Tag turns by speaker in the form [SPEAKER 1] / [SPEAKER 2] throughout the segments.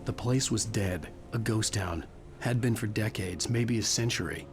[SPEAKER 1] The place was dead, a ghost town. Had been for decades, maybe a century.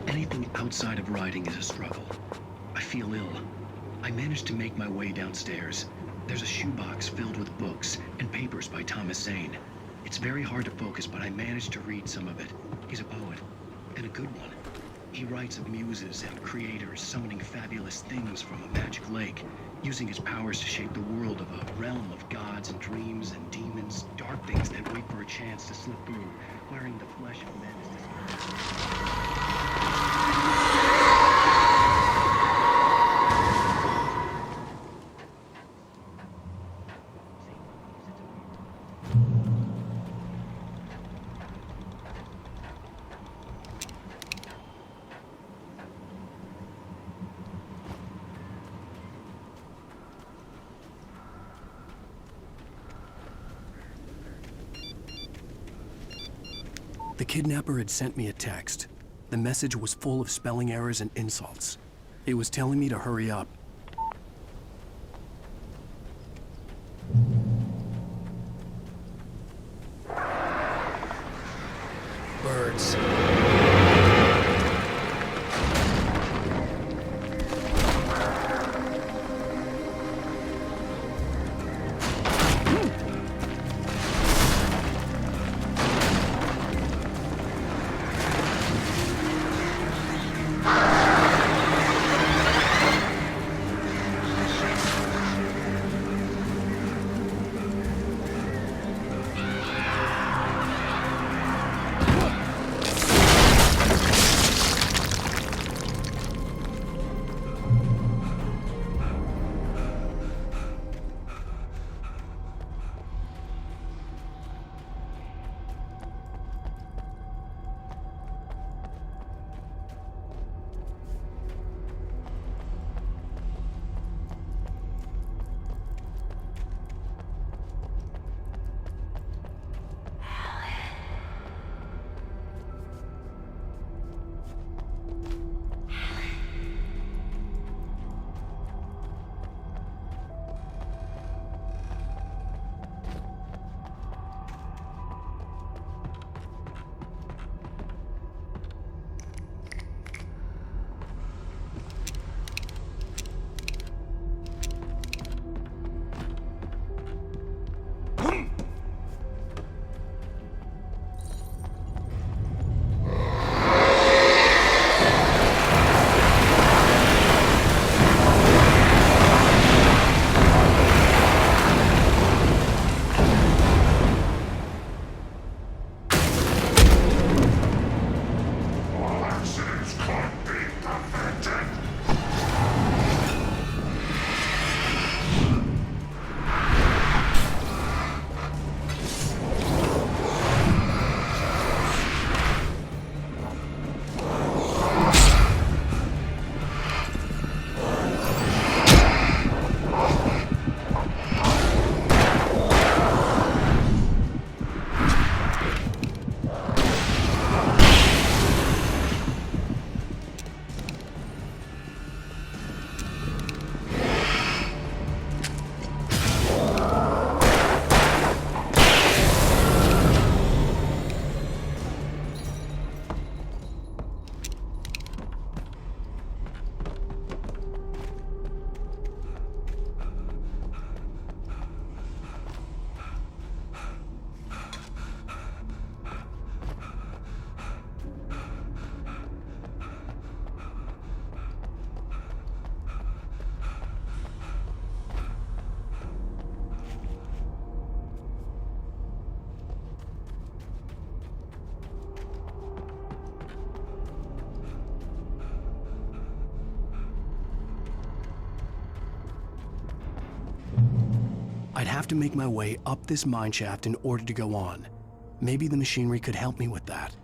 [SPEAKER 2] Anything outside of writing is a struggle. I feel ill. I managed to make my way downstairs. There's a shoebox filled with books and papers by Thomas Zane. It's very hard to focus, but I managed to read some of it. He's a poet, and a good one. He writes of muses and creators summoning fabulous things from a magic lake, using his powers to shape the world of a realm of gods and dreams and demons, dark things that wait for a chance to slip through, wearing the flesh of men as disguise.
[SPEAKER 1] The kidnapper had sent me a text. The message was full of spelling errors and insults. It was telling me to hurry up. Birds. I'd have to make my way up this mine shaft in order to go on. Maybe the machinery could help me with that.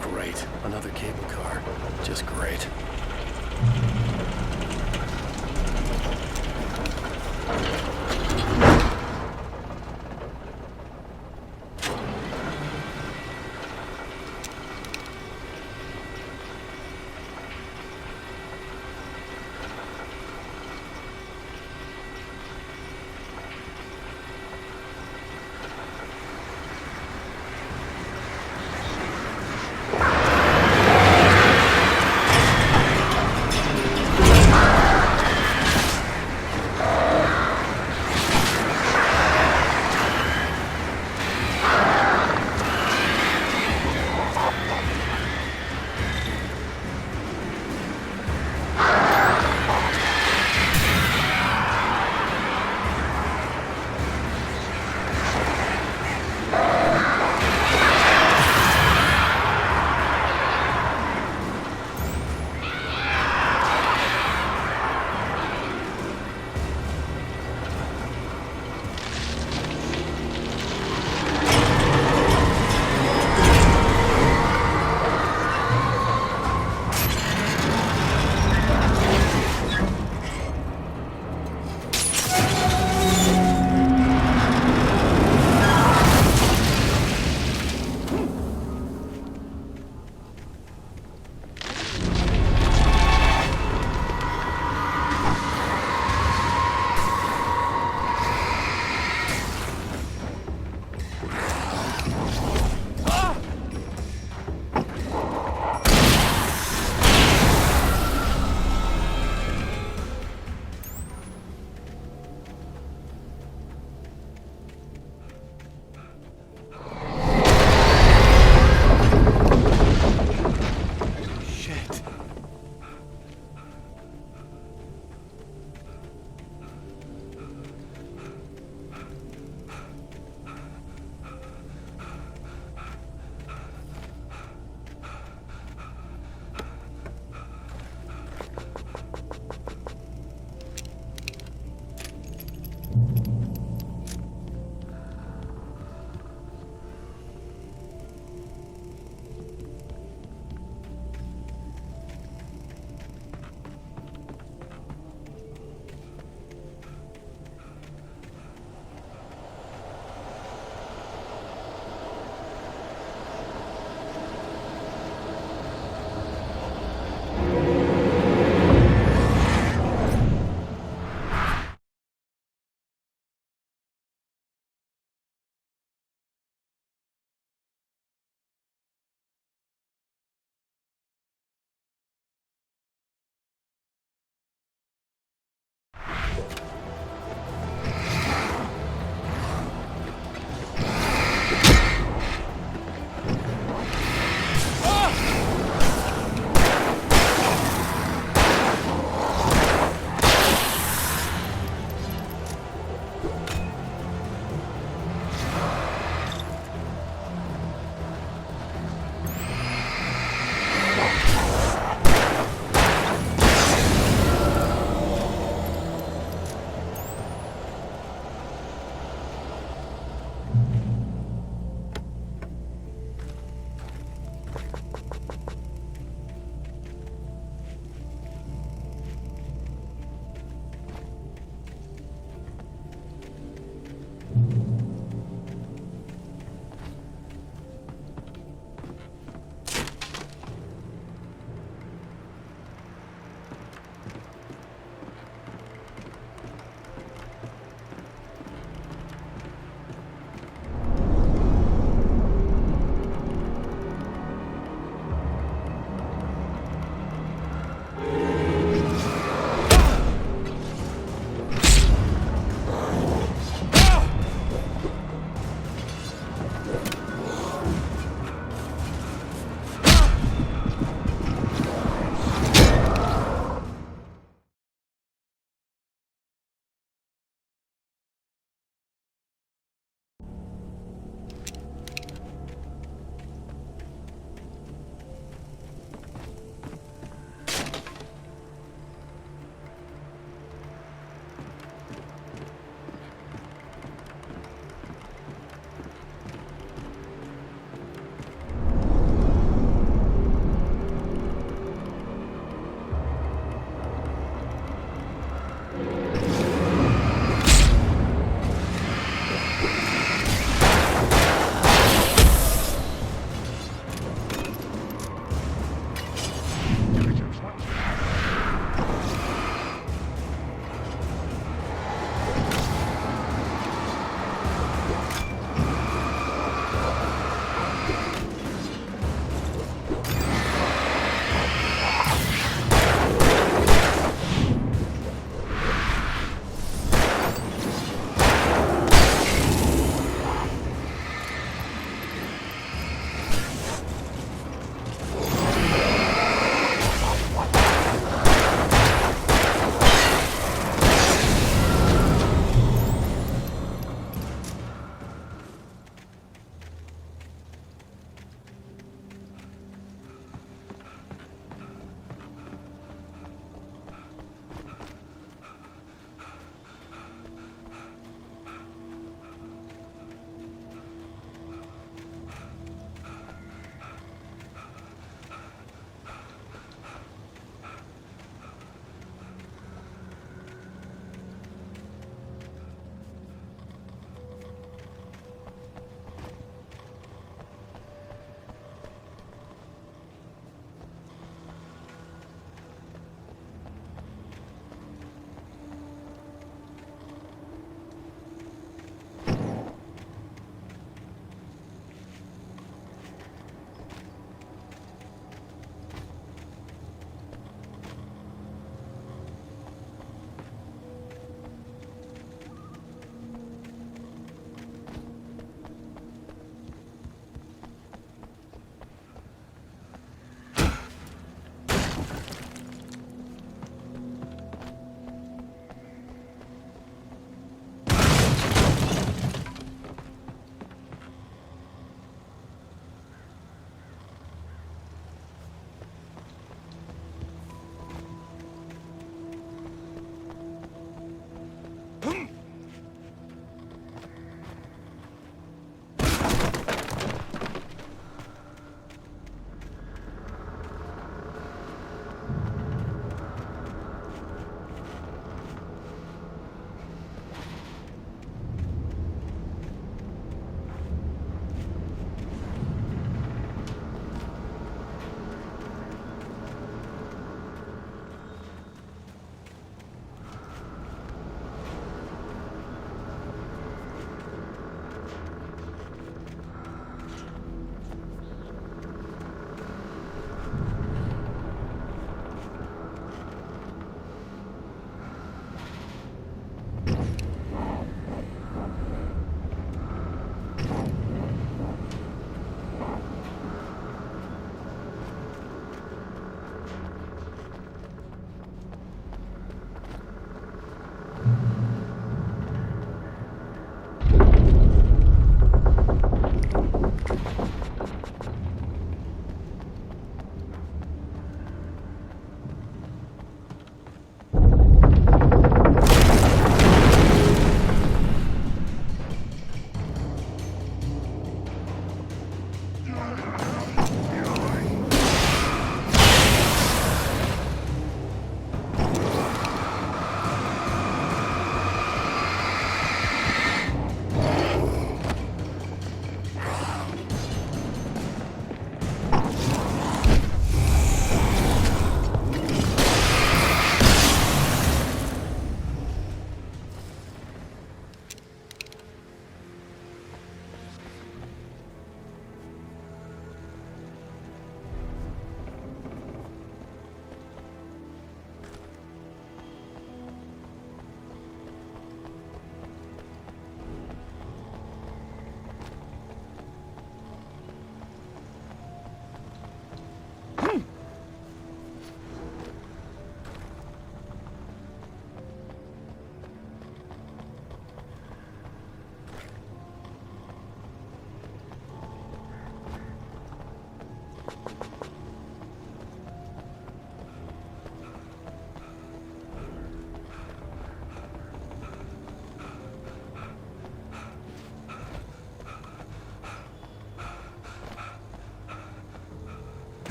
[SPEAKER 1] Great. Another cable car. Just great.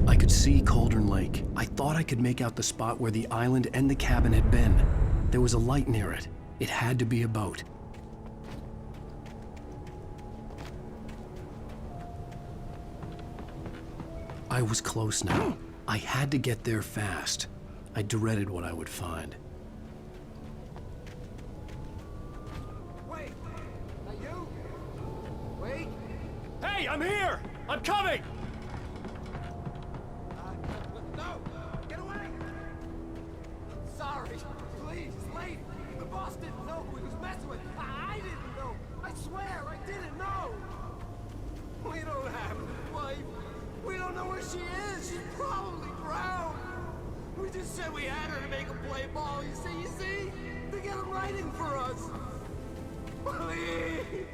[SPEAKER 1] I could see Cauldron Lake. I thought I could make out the spot where the island and the cabin had been. There was a light near it. It had to be a boat. I was close now. I had to get there fast. I dreaded what I would find.
[SPEAKER 3] Wait! Are you? Wait!
[SPEAKER 1] Hey, I'm here! I'm coming!
[SPEAKER 3] No! Get away! Sorry. Please, it's late. The boss didn't know who he was messing with. I didn't know. I swear, I didn't know. We don't have a wife. We don't know where she is. She's probably drowned. We just said we had her to make him play ball. You see? To get him writing for us. Please.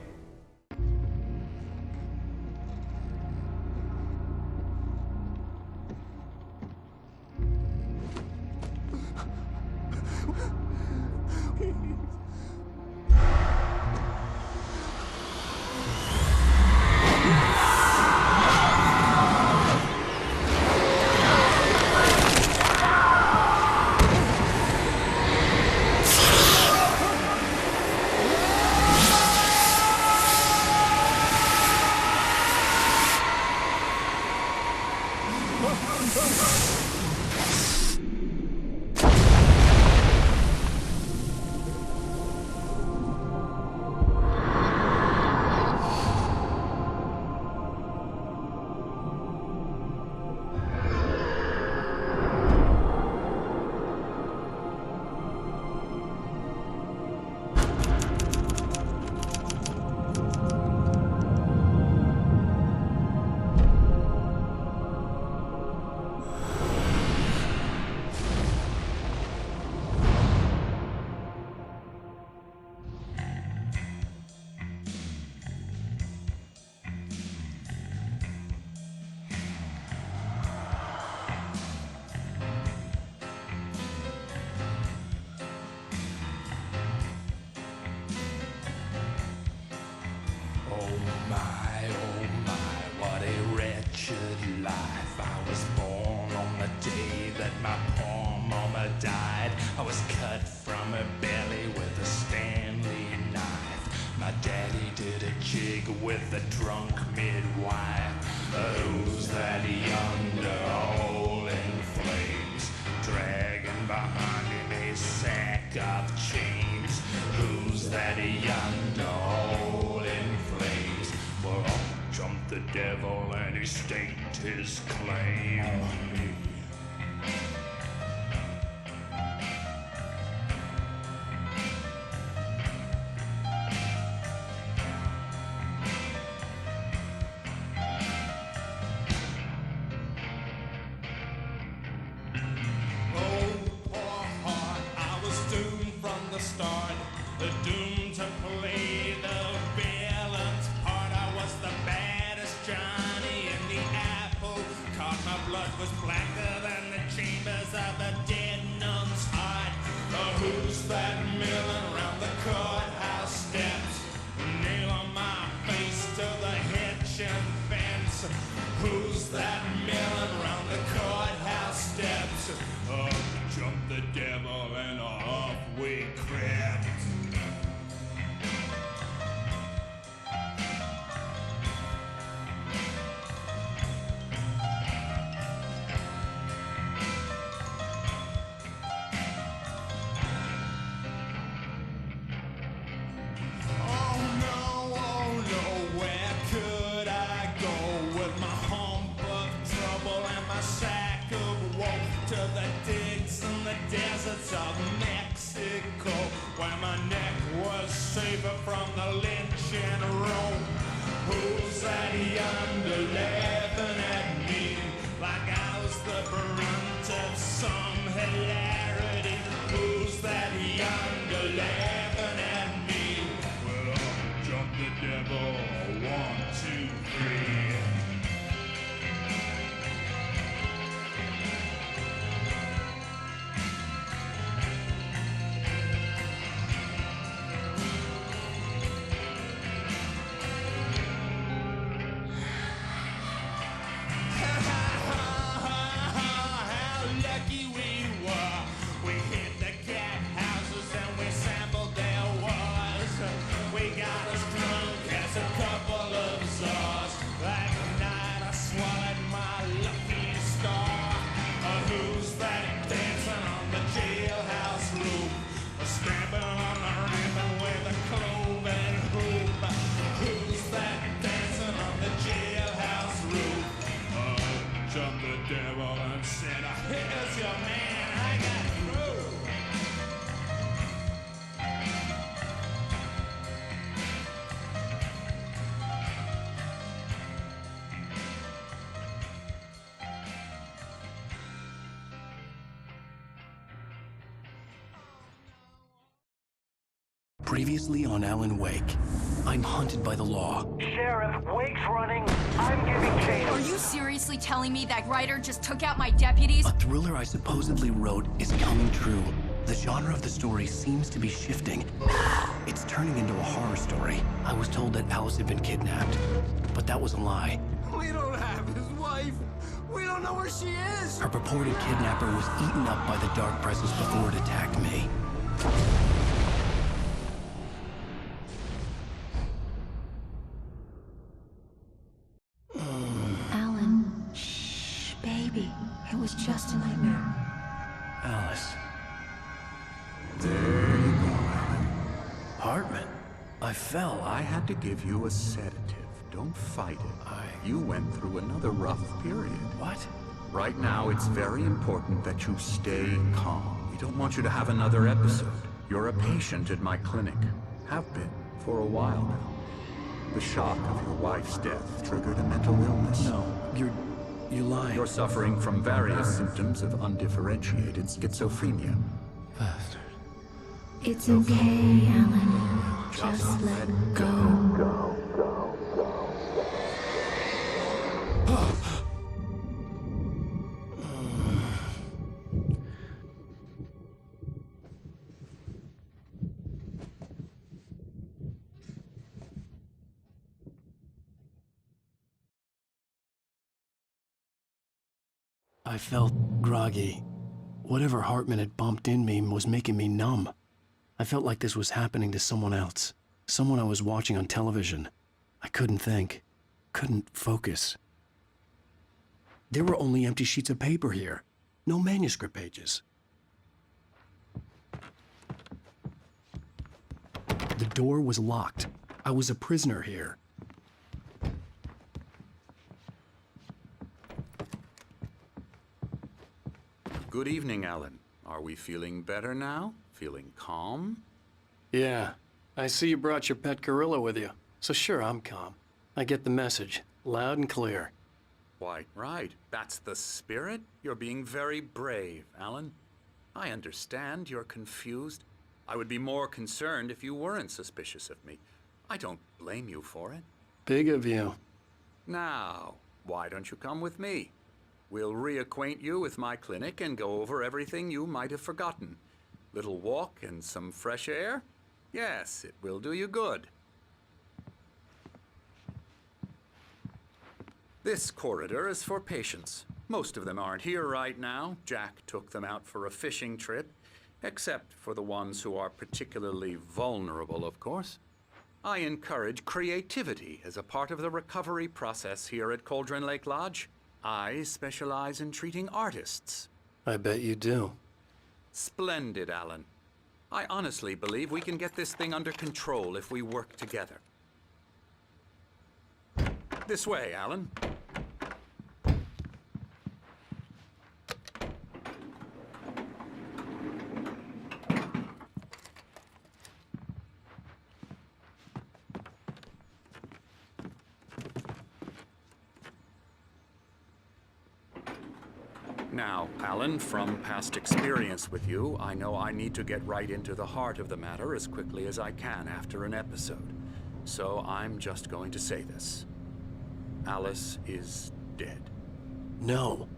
[SPEAKER 4] what a wretched life. I was born on the day that my poor mama died. I was cut from her belly with a Stanley knife. My daddy did a jig with a drunk midwife. Who's that yonder all in flames, dragging behind him a sack of chains? Who's that yonder all in flames? Well, up jumped the devil and he staked his claim on me. Start, doomed to play the villain's part. I was the baddest Johnny in the apple cart. My blood was blacker than the chambers of a dead nun's heart. Who's that milling around the courthouse steps? Nail on my face to the hitch and fence. Who's that milling around the courthouse steps? Up jumped the devil and off we crept. Oh no, where could I go with my hump of trouble and my sack of woe? To the digs and the deserts of Mexico, where my neck was safer from the lynching rope. Who's that yonder laughing at me like I was the brunt of some hilarity? Who's that yonder lucky we were. We hit the cat houses and we sampled their wars. We got as drunk as a couple of Zars. That night I swallowed my lucky star. Who's that dancing on the jailhouse roof? Stamping on the ribbon with a cloven hoop. Who's that dancing on the jailhouse roof? Jumped the devil and said, here's your man, I got through.
[SPEAKER 1] Previously on Alan Wake, I'm hunted by the law.
[SPEAKER 5] Sheriff, Wake's running. I'm giving chase.
[SPEAKER 6] Are you seriously telling me that writer just took out my deputies?
[SPEAKER 1] A thriller I supposedly wrote is coming true. The genre of the story seems to be shifting. It's turning into a horror story. I was told that Alice had been kidnapped, but that was a lie.
[SPEAKER 3] We don't have his wife. We don't know where she is.
[SPEAKER 1] Her purported kidnapper was eaten up by the dark presence before it attacked me.
[SPEAKER 7] Alan, shh, baby. It was just a nightmare.
[SPEAKER 1] Alice.
[SPEAKER 8] There you go, Alan.
[SPEAKER 1] Hartman. I fell.
[SPEAKER 8] I had to give you a sedative. Don't fight it. You went through another rough period.
[SPEAKER 1] What?
[SPEAKER 8] Right now, it's very important that you stay calm. We don't want you to have another episode. You're a patient at my clinic. Have been for a while now. The shock of your wife's death triggered a mental illness.
[SPEAKER 1] No, you're lying.
[SPEAKER 8] You're suffering from various symptoms of undifferentiated schizophrenia.
[SPEAKER 1] Bastard.
[SPEAKER 7] It's okay, Alan. Just let go.
[SPEAKER 1] I felt groggy. Whatever Hartman had bumped in me was making me numb. I felt like this was happening to someone else. Someone I was watching on television. I couldn't think. Couldn't focus. There were only empty sheets of paper here. No manuscript pages. The door was locked. I was a prisoner here.
[SPEAKER 8] Good evening, Alan. Are we feeling better now? Feeling calm?
[SPEAKER 1] Yeah. I see you brought your pet gorilla with you. So sure, I'm calm. I get the message. Loud and clear.
[SPEAKER 8] Why, right. That's the spirit. You're being very brave, Alan. I understand you're confused. I would be more concerned if you weren't suspicious of me. I don't blame you for it.
[SPEAKER 1] Big of you.
[SPEAKER 8] Now, why don't you come with me? We'll reacquaint you with my clinic and go over everything you might have forgotten. Little walk and some fresh air? Yes, it will do you good. This corridor is for patients. Most of them aren't here right now. Jack took them out for a fishing trip, except for the ones who are particularly vulnerable, of course. I encourage creativity as a part of the recovery process here at Cauldron Lake Lodge. I specialize in treating artists.
[SPEAKER 1] I bet you do.
[SPEAKER 8] Splendid, Alan. I honestly believe we can get this thing under control if we work together. This way, Alan. Now, Alan, from past experience with you, I know I need to get right into the heart of the matter as quickly as I can after an episode. So I'm just going to say this. Alice is dead.
[SPEAKER 1] No.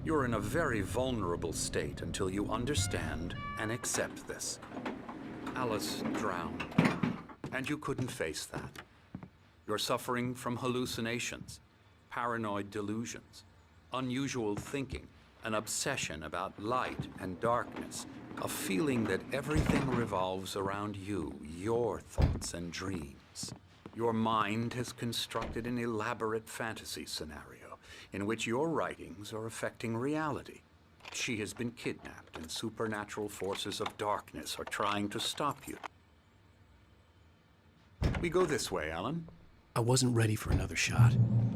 [SPEAKER 8] You're in a very vulnerable state until you understand and accept this. Alice drowned, and you couldn't face that. You're suffering from hallucinations, paranoid delusions, unusual thinking, an obsession about light and darkness, a feeling that everything revolves around you, your thoughts and dreams. Your mind has constructed an elaborate fantasy scenario in which your writings are affecting reality. She has been kidnapped and supernatural forces of darkness are trying to stop you. We go this way, Alan.
[SPEAKER 1] I wasn't ready for another shot,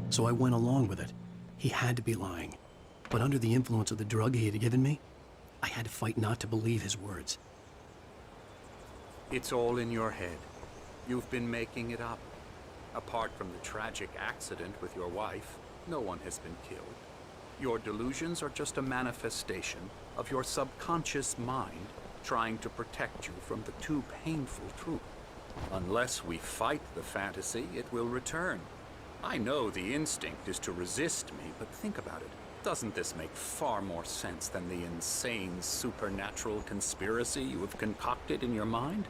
[SPEAKER 1] so I went along with it. He had to be lying. But under the influence of the drug he had given me, I had to fight not to believe his words.
[SPEAKER 8] It's all in your head. You've been making it up. Apart from the tragic accident with your wife, no one has been killed. Your delusions are just a manifestation of your subconscious mind trying to protect you from the too painful truth. Unless we fight the fantasy, it will return. I know the instinct is to resist me, but think about it. Doesn't this make far more sense than the insane supernatural conspiracy you have concocted in your mind?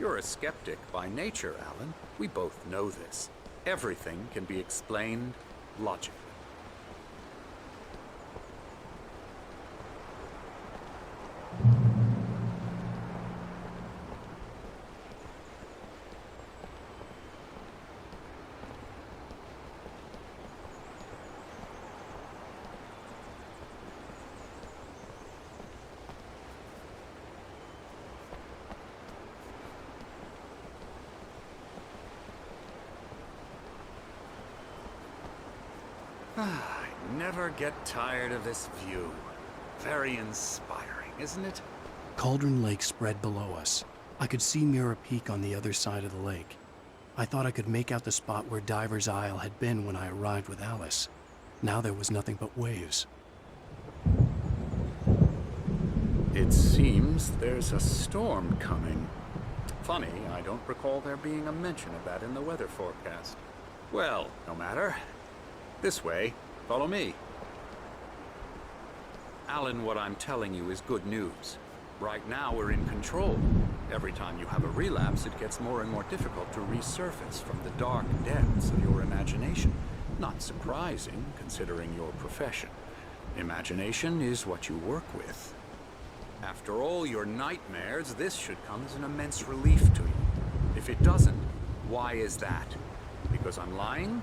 [SPEAKER 8] You're a skeptic by nature, Alan. We both know this. Everything can be explained logically. I never get tired of this view. Very inspiring, isn't it?
[SPEAKER 1] Cauldron Lake spread below us. I could see Mirror Peak on the other side of the lake. I thought I could make out the spot where Diver's Isle had been when I arrived with Alice. Now there was nothing but waves.
[SPEAKER 8] It seems there's a storm coming. Funny, I don't recall there being a mention of that in the weather forecast. Well, no matter. This way. Follow me. Alan, what I'm telling you is good news. Right now, we're in control. Every time you have a relapse, it gets more and more difficult to resurface from the dark depths of your imagination. Not surprising, considering your profession. Imagination is what you work with. After all your nightmares, this should come as an immense relief to you. If it doesn't, why is that? Because I'm lying?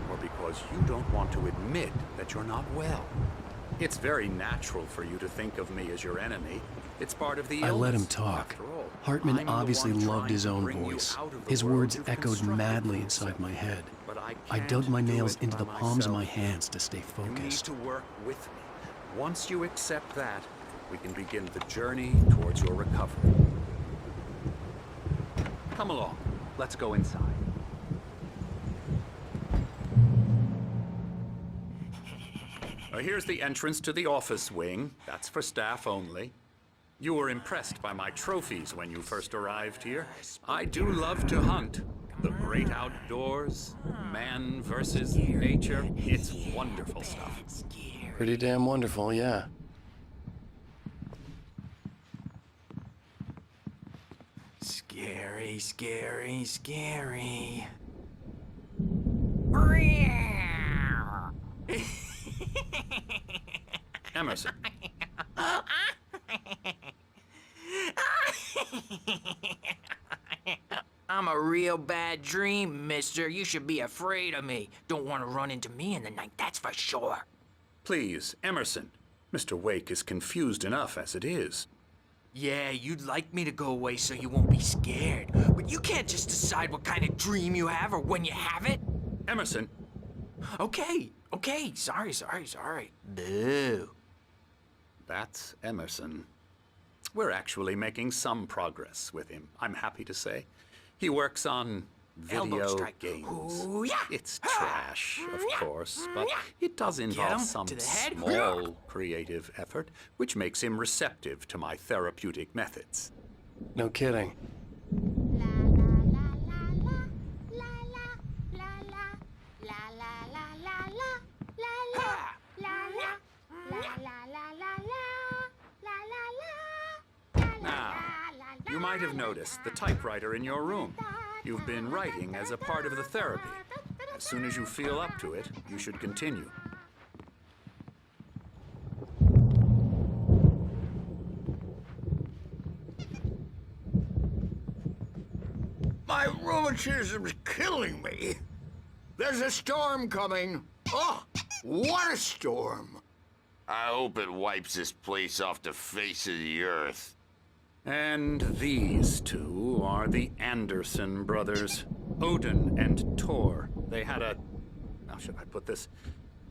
[SPEAKER 8] Or because you don't want to admit that you're not well? It's very natural for you to think of me as your enemy. It's part of the illness.
[SPEAKER 1] I let him talk. Hartman obviously loved his own voice. His words echoed madly inside my head. I dug my nails into the palms of my hands to stay focused.
[SPEAKER 8] You need to work with me. Once you accept that, we can begin the journey towards your recovery. Come along. Let's go inside. Here's the entrance to the office wing. That's for staff only. You were impressed by my trophies when you first arrived here. I do love to hunt. The great outdoors, man versus nature. It's wonderful stuff.
[SPEAKER 1] Pretty damn wonderful, yeah.
[SPEAKER 3] Scary, scary, scary.
[SPEAKER 8] Emerson.
[SPEAKER 3] I'm a real bad dream, mister. You should be afraid of me. Don't want to run into me in the night, that's for sure.
[SPEAKER 8] Please, Emerson. Mr. Wake is confused enough as it is.
[SPEAKER 3] Yeah, you'd like me to go away so you won't be scared. But you can't just decide what kind of dream you have or when you have it.
[SPEAKER 8] Emerson.
[SPEAKER 3] Okay. Sorry. Boo.
[SPEAKER 8] That's Emerson. We're actually making some progress with him, I'm happy to say. He works on video games.
[SPEAKER 3] Ooh, yeah.
[SPEAKER 8] It's trash, of course, but it does involve some small creative effort, which makes him receptive to my therapeutic methods.
[SPEAKER 1] No kidding.
[SPEAKER 8] Now, you might have noticed the typewriter in your room. You've been writing as a part of the therapy. As soon as you feel up to it, you should continue.
[SPEAKER 9] My rheumatism's killing me. There's a storm coming. Oh, what a storm.
[SPEAKER 10] I hope it wipes this place off the face of the earth.
[SPEAKER 8] And these two are the Anderson brothers, Odin and Tor. They had how should I put this?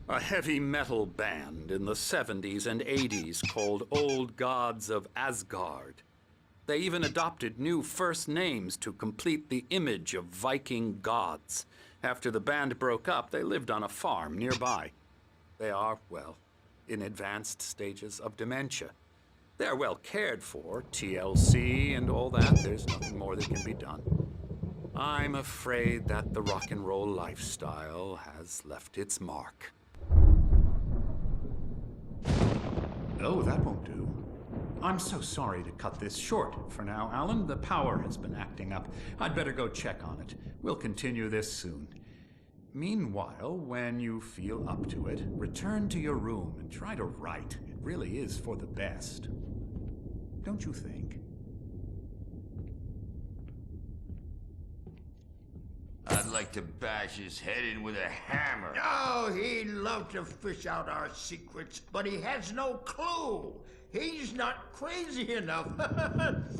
[SPEAKER 8] A heavy metal band in the 70s and 80s called Old Gods of Asgard. They even adopted new first names to complete the image of Viking gods. After the band broke up, they lived on a farm nearby. They are, well, in advanced stages of dementia. They're well cared for, TLC and all that. There's nothing more that can be done. I'm afraid that the rock and roll lifestyle has left its mark.
[SPEAKER 11] Oh, that won't do. I'm so sorry to cut this short for now, Alan. The power has been acting up. I'd better go check on it. We'll continue this soon. Meanwhile, when you feel up to it, return to your room and try to write. It really is for the best. Don't you think?
[SPEAKER 10] I'd like to bash his head in with a hammer.
[SPEAKER 9] Oh, he'd love to fish out our secrets, but he has no clue. He's not crazy enough.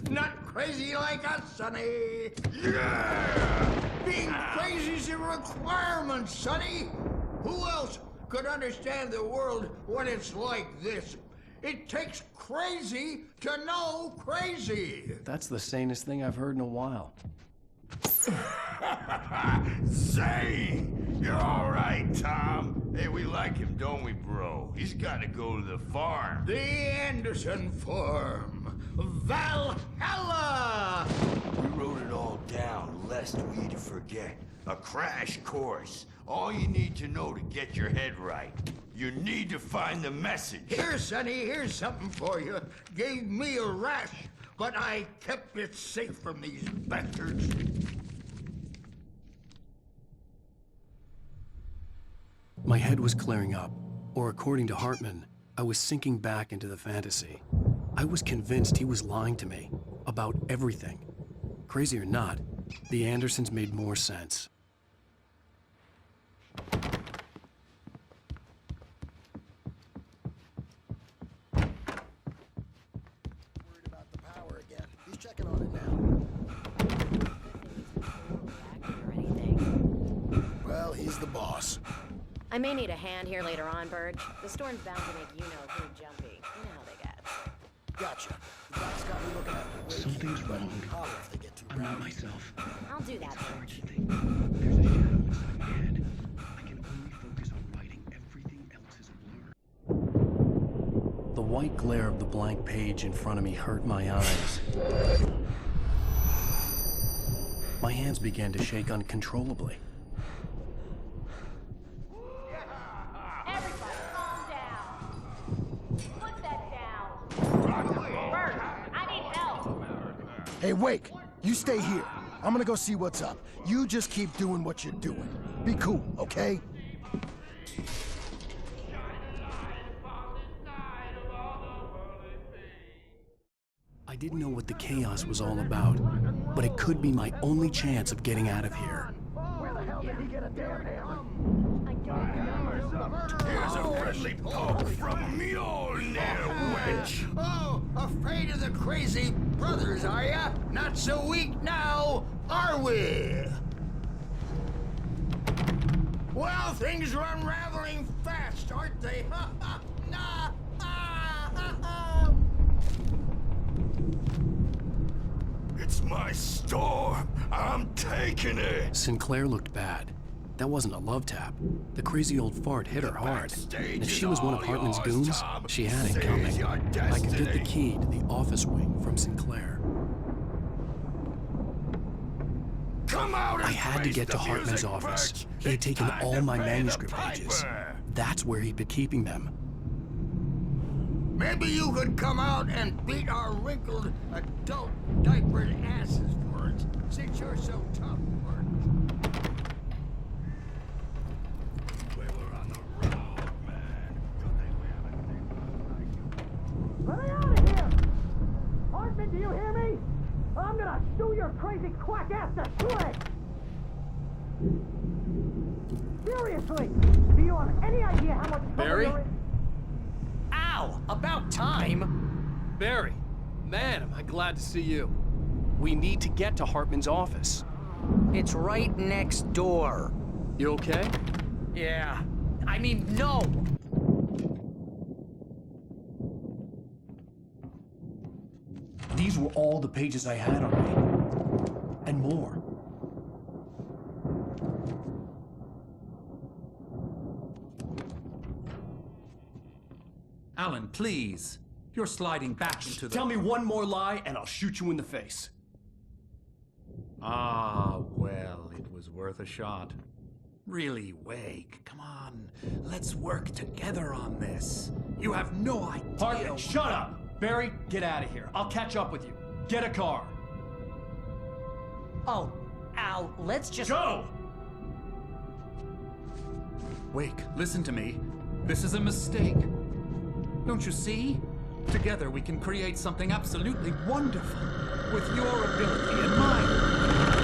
[SPEAKER 9] Not crazy like us, Sonny. Yeah! Being crazy's a requirement, Sonny. Who else could understand the world when it's like this? It takes crazy to know crazy.
[SPEAKER 1] That's the sanest thing I've heard in a while.
[SPEAKER 10] Zane! You're all right, Tom. Hey, we like him, don't we, bro? He's got to go to the farm.
[SPEAKER 9] The Anderson farm. Valhalla!
[SPEAKER 10] We wrote it all down, lest we forget. A crash course. All you need to know to get your head right. You need to find the message.
[SPEAKER 9] Here, Sonny, here's something for you. Gave me a rash, but I kept it safe from these bastards.
[SPEAKER 1] My head was clearing up, or according to Hartman, I was sinking back into the fantasy. I was convinced he was lying to me about everything. Crazy or not, the Andersons made more sense.
[SPEAKER 3] Worried about the power again. He's checking on it now. Well, he's the boss.
[SPEAKER 12] I may need a hand here later on, Bird. The storm's bound to make you-know-who jumpy. You know how they get.
[SPEAKER 3] Gotcha. The guy's got me looking at the way.
[SPEAKER 2] Something's wrong.
[SPEAKER 3] Holler if they get too
[SPEAKER 2] I'm not
[SPEAKER 3] rowdy.
[SPEAKER 2] myself.
[SPEAKER 12] I'll do that,
[SPEAKER 2] It's hard
[SPEAKER 12] Bird.
[SPEAKER 2] to think. There's a shadow inside my head. I can only focus on writing. Everything else is a blur.
[SPEAKER 1] The white glare of the blank page in front of me hurt my eyes. My hands began to shake uncontrollably.
[SPEAKER 12] Everybody, calm down. Put that down. Bird, I need help.
[SPEAKER 3] Hey, Wake, you stay here. I'm gonna go see what's up. You just keep doing what you're doing. Be cool, okay?
[SPEAKER 1] I didn't know what the chaos was all about, but it could be my only chance of getting out of here.
[SPEAKER 3] Where the hell did he get a damn hammer?
[SPEAKER 10] Here's a friendly poke from Mjolnir, wench.
[SPEAKER 9] Oh, afraid of the crazy brothers, are ya? Not so weak now, are we? Well, things are unraveling fast, aren't they? Nah.
[SPEAKER 10] It's my storm. I'm taking it.
[SPEAKER 1] Sinclair looked bad. That wasn't a love tap. The crazy old fart hit her hard. And if she was one of Hartman's goons, she had it coming. I could get the key to the office wing from Sinclair.
[SPEAKER 10] Come out and
[SPEAKER 1] I had to
[SPEAKER 10] face
[SPEAKER 1] get to
[SPEAKER 10] the
[SPEAKER 1] Hartman's
[SPEAKER 10] music,
[SPEAKER 1] office.
[SPEAKER 10] Birch.
[SPEAKER 1] He had
[SPEAKER 10] It's
[SPEAKER 1] taken
[SPEAKER 10] time
[SPEAKER 1] all
[SPEAKER 10] to
[SPEAKER 1] my
[SPEAKER 10] pay the
[SPEAKER 1] manuscript pages.
[SPEAKER 10] piper.
[SPEAKER 1] That's where he'd been keeping them.
[SPEAKER 9] Maybe you could come out and beat our wrinkled adult diapered asses for us, since you're so tough, Bert.
[SPEAKER 10] We were on the road, man.
[SPEAKER 3] Let me out of here! Hartman, do you hear me? I'm gonna Do your crazy quack ass to shreds! Seriously! Do you have any idea how much trouble
[SPEAKER 1] Barry?
[SPEAKER 3] you're in?
[SPEAKER 13] Ow! About time!
[SPEAKER 1] Barry, man, am I glad to see you. We need to get to Hartman's office.
[SPEAKER 13] It's right next door.
[SPEAKER 1] You okay?
[SPEAKER 13] Yeah. I mean, no!
[SPEAKER 1] These were all the pages I had on me. And more.
[SPEAKER 11] Alan, please. You're sliding back into the...
[SPEAKER 1] Tell me one more lie and I'll shoot you in the face.
[SPEAKER 11] Ah, well, it was worth a shot. Really, Wake, come on. Let's work together on this. You have no idea...
[SPEAKER 1] Hartman, shut up! Barry, get out of here. I'll catch up with you. Get a car.
[SPEAKER 13] Oh, Al, let's just...
[SPEAKER 1] Go!
[SPEAKER 11] Wake, listen to me. This is a mistake. Don't you see? Together we can create something absolutely wonderful. With your ability and mine.